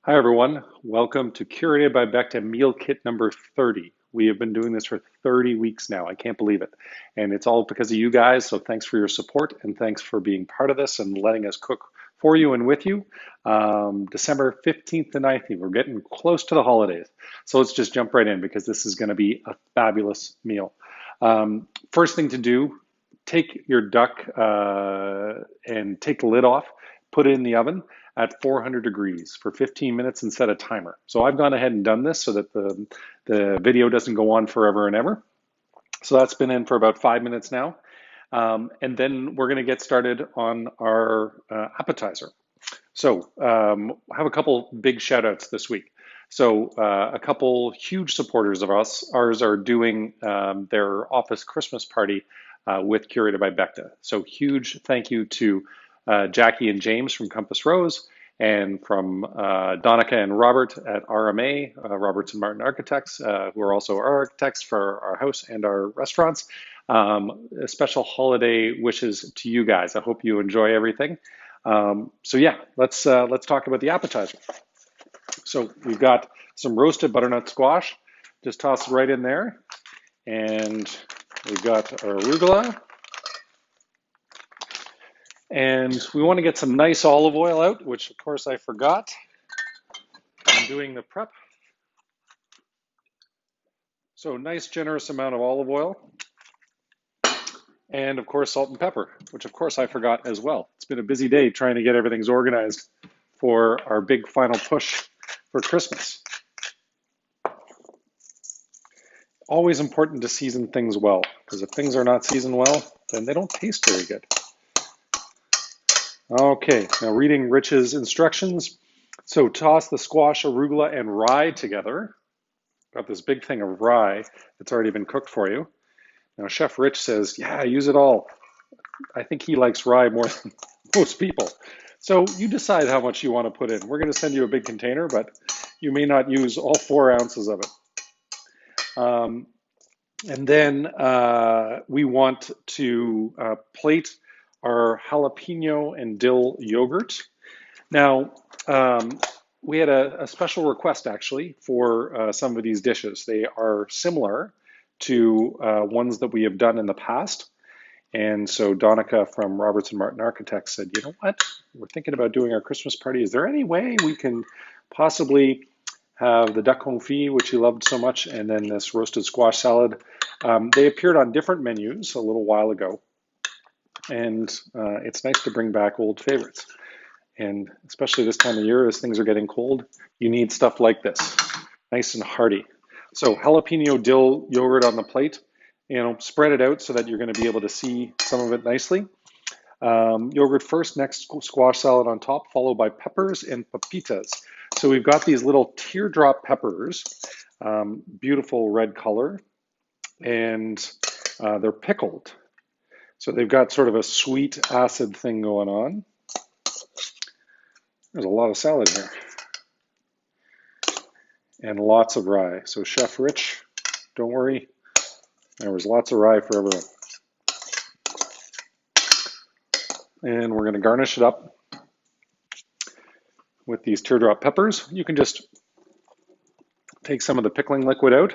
Hi, everyone. Welcome to Curated by Becta Meal Kit number 30. We have been doing this for 30 weeks now. I can't believe it. And it's all because of you guys. So thanks for your support and thanks for being part of this and letting us cook for you and with you. December 15th to 19th, we're getting close to the holidays. So let's just jump right in because this is going to be a fabulous meal. First thing to do, take your duck and take the lid off, put it in the oven at 400 degrees for 15 minutes and set a timer. So I've gone ahead and done this so that the video doesn't go on forever and ever. So that's been in for about 5 minutes now. And then we're going to get started on our appetizer. So I have a couple big shout outs this week. So a couple huge supporters of ours are doing their office Christmas party with Curated by Becta. So huge thank you to Jackie and James from Compass Rose and from Donica and Robert at RMA, Roberts and Martin Architects, who are also our architects for our house and our restaurants. A special holiday wishes to you guys. I hope you enjoy everything. So yeah, let's talk about the appetizer. So we've got some roasted butternut squash, just toss it right in there, and we've got our arugula, and we want to get some nice olive oil out, which of course I forgot. I'm doing the prep. So nice generous amount of olive oil, and of course salt and pepper, which of course I forgot as well. It's been a busy day trying to get everything's organized for our big final push for Christmas. Always important to season things well, because if things are not seasoned well, then they don't taste very good. Okay, now reading Rich's instructions. So toss the squash, arugula, and rye together. Got this big thing of rye that's already been cooked for you. Now Chef Rich says, yeah, use it all. I think he likes rye more than most people. So you decide how much you want to put in. We're going to send you a big container, but you may not use all 4 ounces of it. And then we want to plate our jalapeno and dill yogurt. Now, we had a special request actually for some of these dishes. They are similar to ones that we have done in the past. And so Donica from Roberts and Martin Architects said, you know what? We're thinking about doing our Christmas party. Is there any way we can possibly have the duck confit, which you loved so much, and then this roasted squash salad? They appeared on different menus a little while ago. And it's nice to bring back old favorites. And especially this time of year, as things are getting cold, you need stuff like this, nice and hearty. So jalapeno dill yogurt on the plate, spread it out so that you're going to be able to see some of it nicely. Yogurt first, next squash salad on top, followed by peppers and pepitas. So we've got these little teardrop peppers, beautiful red color, and they're pickled. So they've got sort of a sweet acid thing going on. There's a lot of salad here. And lots of rye. So Chef Rich, don't worry, there was lots of rye for everyone. And we're going to garnish it up with these teardrop peppers. You can just take some of the pickling liquid out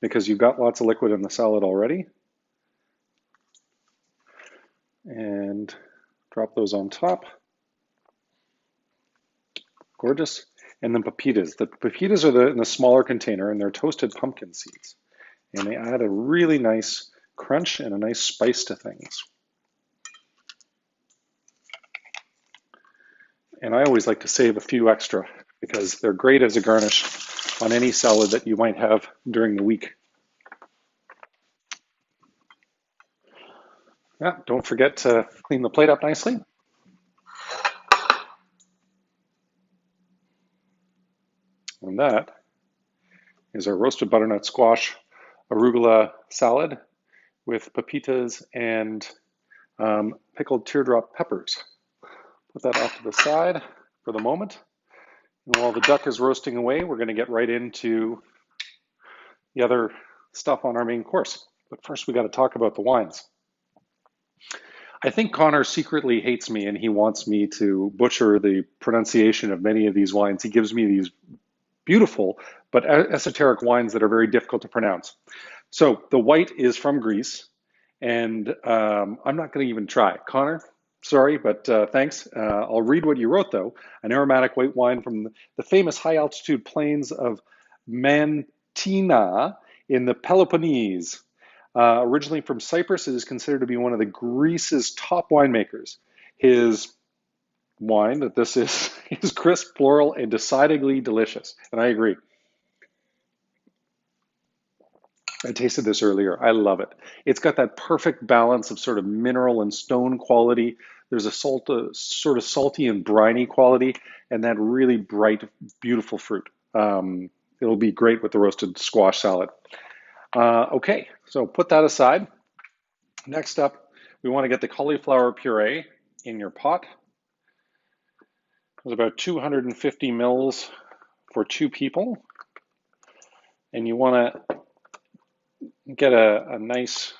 because you've got lots of liquid in the salad already. And drop those on top. Gorgeous. And then pepitas. The pepitas are in the smaller container, and they're toasted pumpkin seeds. And they add a really nice crunch and a nice spice to things. And I always like to save a few extra because they're great as a garnish on any salad that you might have during the week. Yeah, don't forget to clean the plate up nicely. And that is our roasted butternut squash arugula salad with pepitas and pickled teardrop peppers. Put that off to the side for the moment. And while the duck is roasting away, we're going to get right into the other stuff on our main course. But first, we got to talk about the wines. I think Connor secretly hates me and he wants me to butcher the pronunciation of many of these wines. He gives me these beautiful but esoteric wines that are very difficult to pronounce. So the white is from Greece, and I'm not going to even try. Connor, sorry, but thanks. I'll read what you wrote, though. An aromatic white wine from the famous high-altitude plains of Mantina in the Peloponnese. Originally from Cyprus, it is considered to be one of the Greece's top winemakers. His wine, that this is crisp, floral, and decidedly delicious. And I agree. I tasted this earlier. I love it. It's got that perfect balance of sort of mineral and stone quality. There's a sort of salty and briny quality, and that really bright, beautiful fruit. It'll be great with the roasted squash salad. Okay, so put that aside. Next up, we want to get the cauliflower puree in your pot. It's about 250 mils for 2 people. And you want to get a nice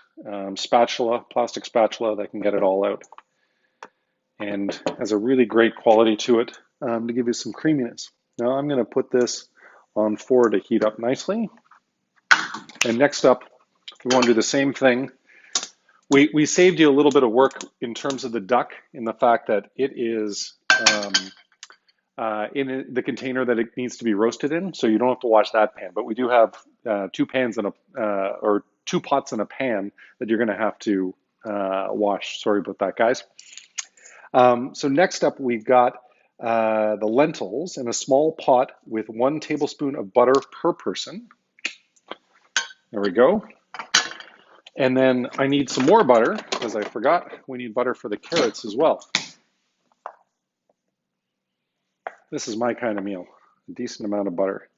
spatula, plastic spatula that can get it all out. And has a really great quality to it to give you some creaminess. Now I'm going to put this on 4 to heat up nicely. And next up, we want to do the same thing. We saved you a little bit of work in terms of the duck, in the fact that it is in the container that it needs to be roasted in, so you don't have to wash that pan. But we do have 2 pans and or 2 pots and a pan that you're going to have to wash. Sorry about that, guys. So next up, we've got the lentils in a small pot with 1 tablespoon of butter per person. There we go. And then I need some more butter, because I forgot we need butter for the carrots as well. This is my kind of meal, a decent amount of butter.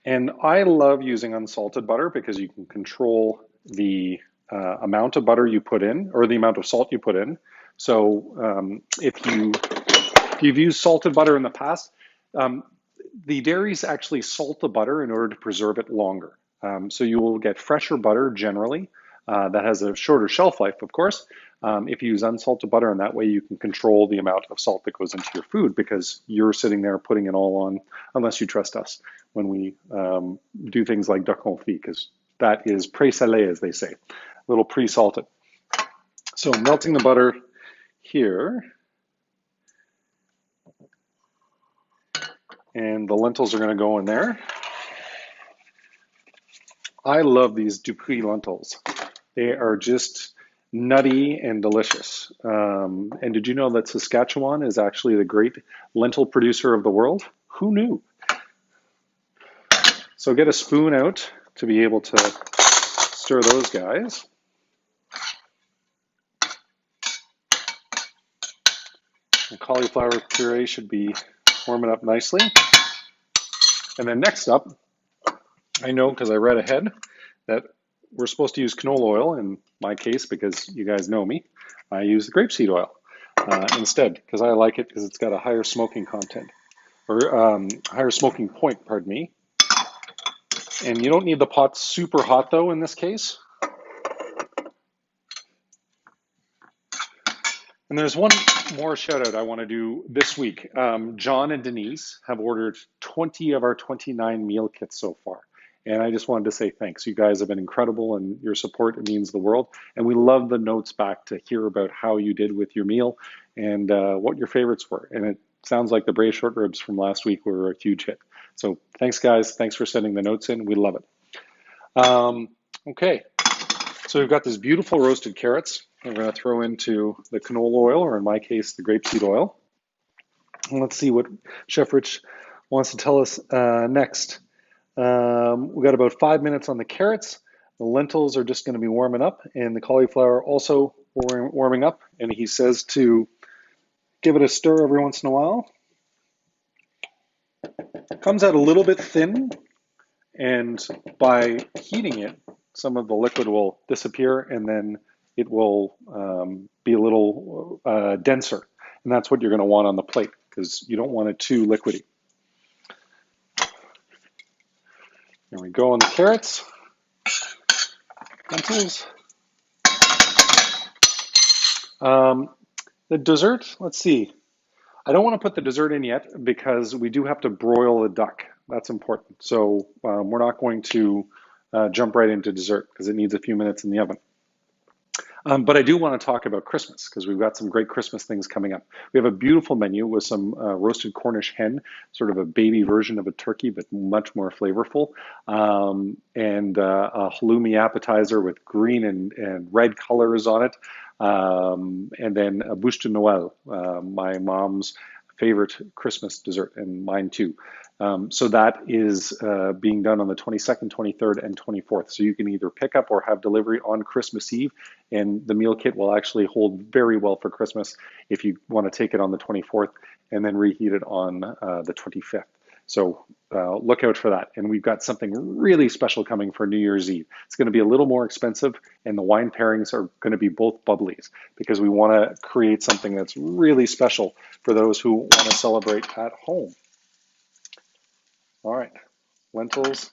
And I love using unsalted butter because you can control the amount of butter you put in, or the amount of salt you put in. So if you've used salted butter in the past, the dairies actually salt the butter in order to preserve it longer. So you will get fresher butter generally. That has a shorter shelf life, of course, if you use unsalted butter, and that way you can control the amount of salt that goes into your food, because you're sitting there putting it all on, unless you trust us, when we do things like duck confit, because that is pré-salé, as they say, a little pre-salted. So melting the butter here, and the lentils are going to go in there. I love these Dupuis lentils. They are just nutty and delicious. And did you know that Saskatchewan is actually the great lentil producer of the world? Who knew? So get a spoon out to be able to stir those guys. The cauliflower puree should be warming up nicely. And then next up, I know because I read ahead that we're supposed to use canola oil. In my case, because you guys know me, I use the grapeseed oil instead, because I like it because it's got a higher smoking content, or higher smoking point, pardon me. And you don't need the pot super hot, though, in this case. And there's one more shout out I want to do this week. John and Denise have ordered 20 of our 29 meal kits so far. And I just wanted to say thanks. You guys have been incredible, and your support, it means the world. And we love the notes back to hear about how you did with your meal and what your favorites were. And it sounds like the braised short ribs from last week were a huge hit. So thanks, guys. Thanks for sending the notes in. We love it. Okay, so we've got this beautiful roasted carrots. We're going to throw into the canola oil, or in my case, the grapeseed oil. And let's see what Chef Rich wants to tell us next. We've got about 5 minutes on the carrots. The lentils are just going to be warming up, and the cauliflower also warming up. And he says to give it a stir every once in a while. It comes out a little bit thin, and by heating it, some of the liquid will disappear, and then it will be a little denser. And that's what you're going to want on the plate, because you don't want it too liquidy. There we go on the carrots. Lentils Um, the dessert, let's see. I don't want to put the dessert in yet because we do have to broil the duck. That's important. So we're not going to jump right into dessert because it needs a few minutes in the oven. But I do want to talk about Christmas because we've got some great Christmas things coming up. We have a beautiful menu with some roasted Cornish hen, sort of a baby version of a turkey, but much more flavorful, and a halloumi appetizer with green and red colors on it, and then a bûche de Noël, my mom's favorite Christmas dessert, and mine too. So that is being done on the 22nd, 23rd, and 24th. So you can either pick up or have delivery on Christmas Eve, and the meal kit will actually hold very well for Christmas if you want to take it on the 24th and then reheat it on the 25th. So look out for that. And we've got something really special coming for New Year's Eve. It's going to be a little more expensive, and the wine pairings are going to be both bubblies because we want to create something that's really special for those who want to celebrate at home. All right, lentils,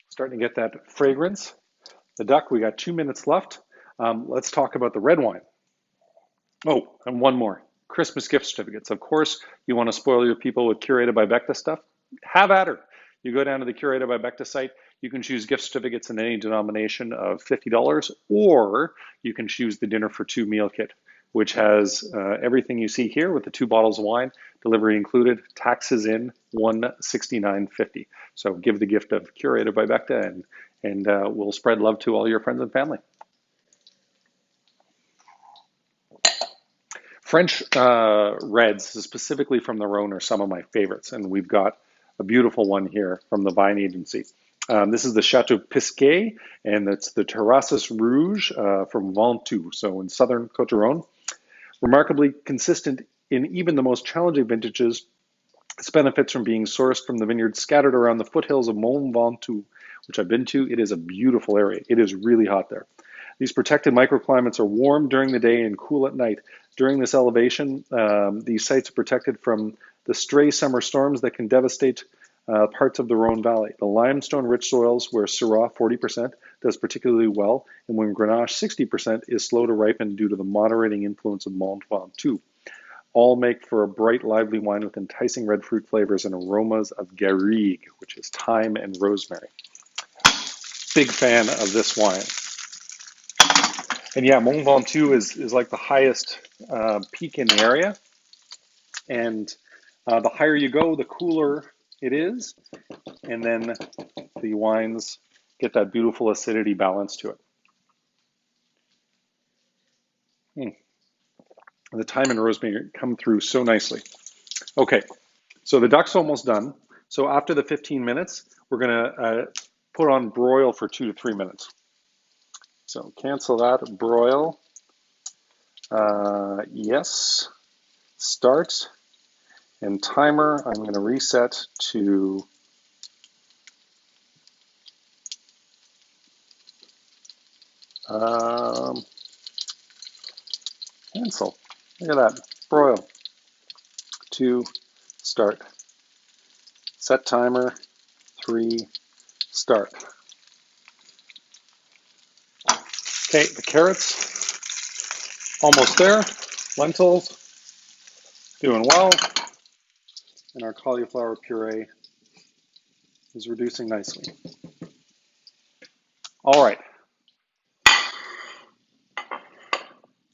starting to get that fragrance. The duck, we got 2 minutes left. Let's talk about the red wine. Oh, and one more. Christmas gift certificates. Of course, you want to spoil your people with Curated by Becta stuff. Have at her. You go down to the Curated by Becta site. You can choose gift certificates in any denomination of $50, or you can choose the Dinner for Two meal kit, which has everything you see here with the 2 bottles of wine, delivery included, taxes in, $169.50. So give the gift of Curated by Becta, and we'll spread love to all your friends and family. French reds, specifically from the Rhone, are some of my favorites, and we've got a beautiful one here from the Vine Agency. This is the Chateau Pisquet, and it's the Terrasses Rouge from Ventoux, so in southern Côte-d'Rône. Remarkably consistent in even the most challenging vintages, this benefits from being sourced from the vineyards scattered around the foothills of Mont Ventoux, which I've been to. It is a beautiful area. It is really hot there. These protected microclimates are warm during the day and cool at night. During this elevation, these sites are protected from the stray summer storms that can devastate parts of the Rhone Valley. The limestone-rich soils where Syrah 40% does particularly well, and when Grenache 60% is slow to ripen due to the moderating influence of Mont Ventoux. All make for a bright, lively wine with enticing red fruit flavors and aromas of garrigue, which is thyme and rosemary. Big fan of this wine. And yeah, Mont Ventoux is like the highest peak in the area. And the higher you go, the cooler it is. And then the wines get that beautiful acidity balance to it. The thyme and rosemary come through so nicely. Okay, so the duck's almost done. So after the 15 minutes, we're gonna put on broil for 2 to 3 minutes. So cancel that, broil. Yes, start, and timer, I'm gonna reset to cancel. Look at that, broil, 2, start. Set timer, 3, start. Okay, the carrots, almost there. Lentils, doing well. And our cauliflower puree is reducing nicely. All right.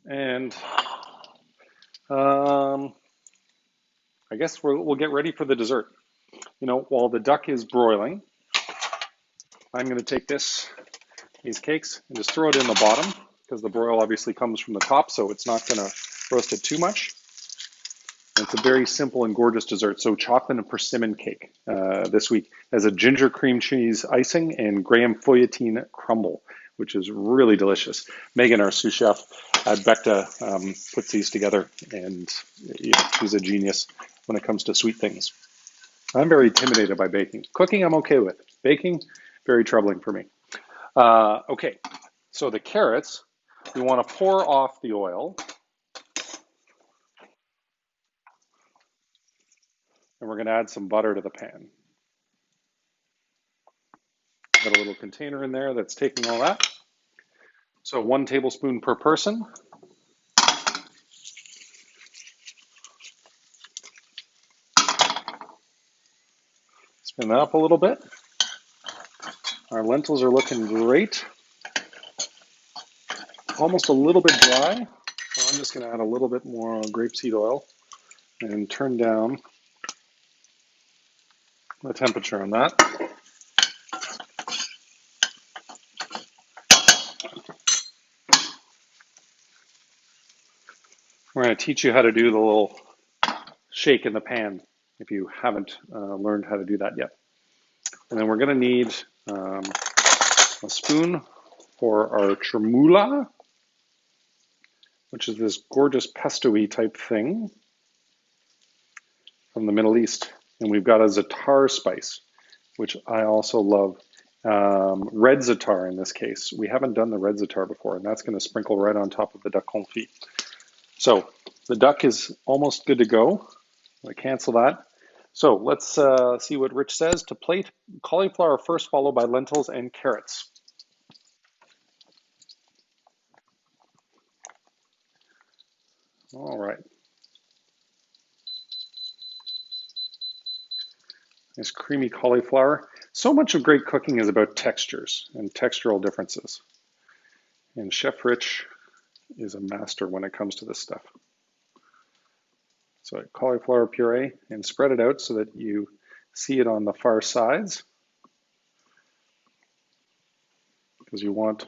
And I guess we'll get ready for the dessert. You know, while the duck is broiling, I'm going to take these cakes and just throw it in the bottom because the broil obviously comes from the top, so it's not going to roast it too much. And it's a very simple and gorgeous dessert. So chocolate and persimmon cake this week as a ginger cream cheese icing and graham feuilletine crumble, which is really delicious. Megan, our sous chef at Becta, puts these together, and she's a genius when it comes to sweet things. I'm very intimidated by baking. Cooking, I'm okay with. Baking, very troubling for me. Okay, so the carrots, we want to pour off the oil. And we're going to add some butter to the pan. Got a little container in there that's taking all that. So 1 tablespoon per person. and that up a little bit. Our lentils are looking great. Almost a little bit dry, so I'm just going to add a little bit more grapeseed oil and turn down the temperature on that. We're going to teach you how to do the little shake in the pan if you haven't learned how to do that yet. And then we're going to need a spoon for our chermoula, which is this gorgeous pesto-y type thing from the Middle East. And we've got a za'atar spice, which I also love. Red za'atar in this case. We haven't done the red za'atar before, and that's going to sprinkle right on top of the duck confit. So the duck is almost good to go. I cancel that. So let's see what Rich says. To plate, cauliflower first, followed by lentils and carrots. All right. Nice creamy cauliflower. So much of great cooking is about textures and textural differences. And Chef Rich is a master when it comes to this stuff. So cauliflower puree, and spread it out so that you see it on the far sides, because you want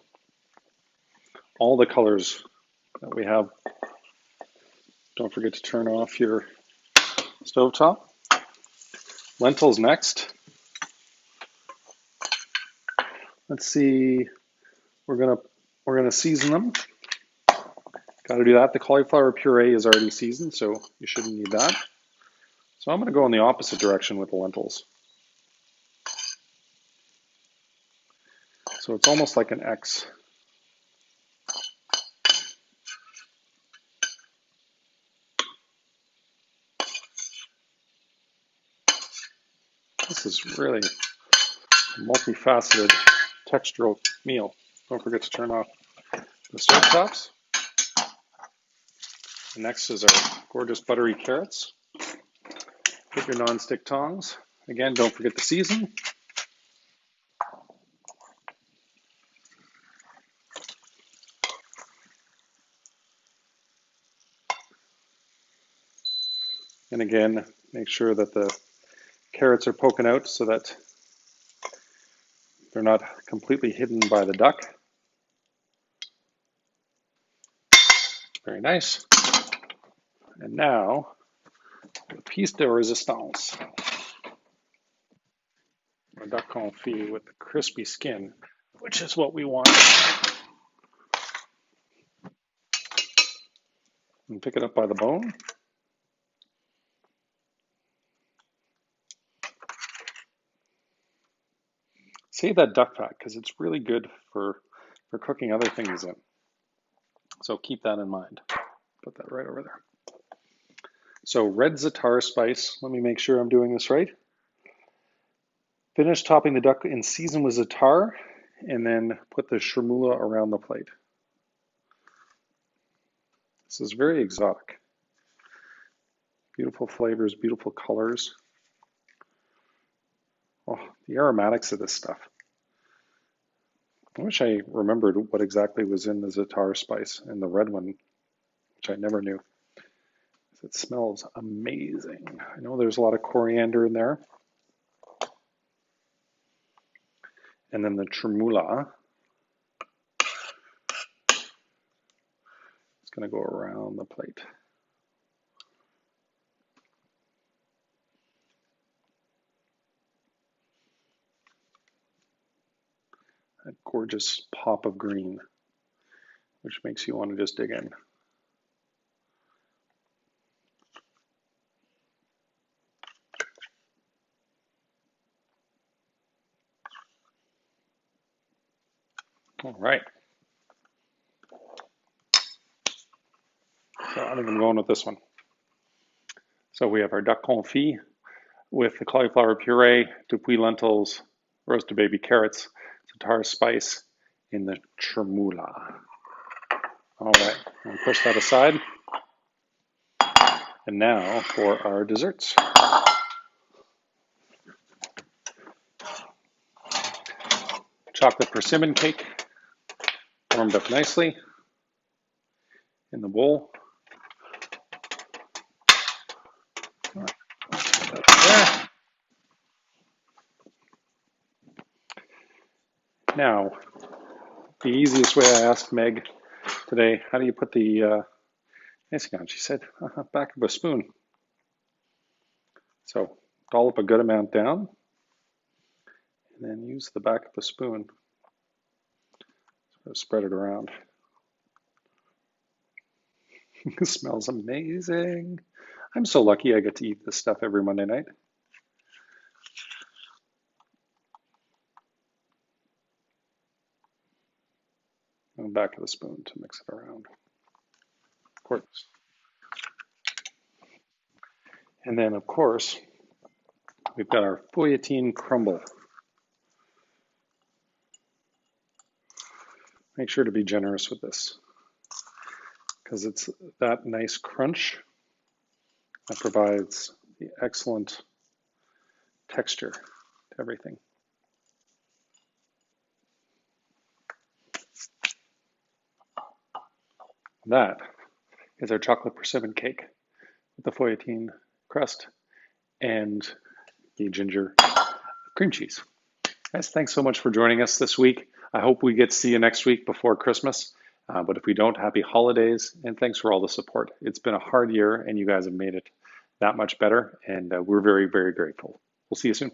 all the colors that we have. Don't forget to turn off your stovetop. Lentils next. Let's see, we're gonna season them. Got to do that. The cauliflower puree is already seasoned, so you shouldn't need that. So I'm going to go in the opposite direction with the lentils. So it's almost like an X. This is really a multifaceted textural meal. Don't forget to turn off the stove tops. Next is our gorgeous buttery carrots. Get your non-stick tongs. Again, don't forget to season. And again, make sure that the carrots are poking out so that they're not completely hidden by the duck. Very nice. And now, the piece de resistance. A duck confit with the crispy skin, which is what we want. And pick it up by the bone. Save that duck fat because it's really good for cooking other things in. So keep that in mind. Put that right over there. So red za'atar spice. Let me make sure I'm doing this right. Finish topping the duck and season with za'atar, and then put the chermoula around the plate. This is very exotic. Beautiful flavors, beautiful colors. Oh, the aromatics of this stuff. I wish I remembered what exactly was in the za'atar spice and the red one, which I never knew. It smells amazing. I know there's a lot of coriander in there. And then the chermoula. It's going to go around the plate. That gorgeous pop of green, which makes you want to just dig in. All right. So I think I'm going with this one. So we have our duck confit with the cauliflower puree, dupuis lentils, roasted baby carrots, za'atar spice in the chermoula. All right, I'll push that aside. And now for our desserts. chocolate persimmon cake, warmed up nicely in the bowl. There. Now, the easiest way I asked Meg today, how do you put the icing on? She said, back of a spoon. So dollop a good amount down, and then use the back of the spoon. So spread it around. It smells amazing. I'm so lucky I get to eat this stuff every Monday night. And back of the spoon to mix it around. Of course. And then, of course, we've got our feuilletine crumble. Make sure to be generous with this because it's that nice crunch that provides the excellent texture to everything. That is our chocolate persimmon cake with the feuilletine crust and the ginger cream cheese. Guys, thanks so much for joining us this week. I hope we get to see you next week before Christmas. But if we don't, happy holidays, and thanks for all the support. It's been a hard year, and you guys have made it that much better, and we're very, very grateful. We'll see you soon.